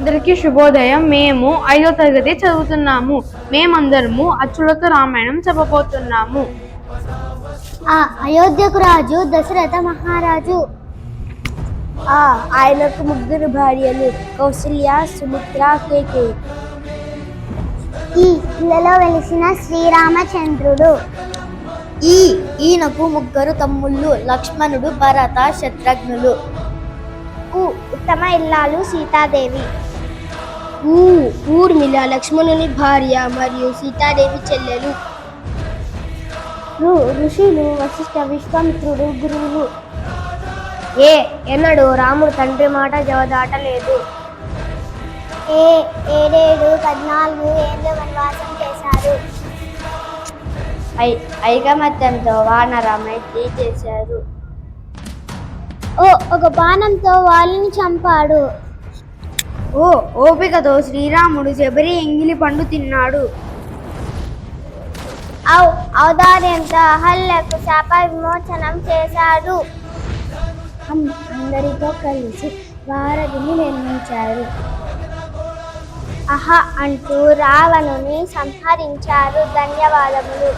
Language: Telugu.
అందరికీ శుభోదయం. మేము 5వ తరగతి చదువుతున్నాము. మేమందరము అచ్చులతో రామాయణం చెప్పబోతున్నాము. అయోధ్యకు రాజు దశరథ మహారాజు. ఆయనకు 3 భార్యలు, కౌసల్య, సుమిత్ర, కేకేయి. ఈ ఇళ్లలో వెలిసిన శ్రీరామచంద్రుడు. ఈయనకు 3 తమ్ముళ్ళు, లక్ష్మణుడు, భరత, శత్రుఘ్నులు. ఉత్తమ ఇల్లాలు సీతాదేవి. ఊర్మిళ లక్ష్మణుని భార్య మరియు సీతాదేవి చెల్లెలు. ఋషులు వశిష్ఠ, విశ్వామిత్రుడు గురువులు. ఎన్నడు రాముడు తండ్రి మాట జవదాటలేదు. 14 ఏళ్ళు వనవాసం చేశారు. ఐకమత్యంతో వానర మైత్రి చేశారు. ఒక బాణంతో వాళ్ళని చంపాడు. ఓపికతో శ్రీరాముడు శబరి ఎంగిలి పండు తిన్నాడు. ఔదార్యంతో అహల్యకు శాప విమోచనం చేశాడు. అందరితో కలిసి వారధిని నిర్మించారు. అంటూ రావణుని సంహరించారు. ధన్యవాదములు.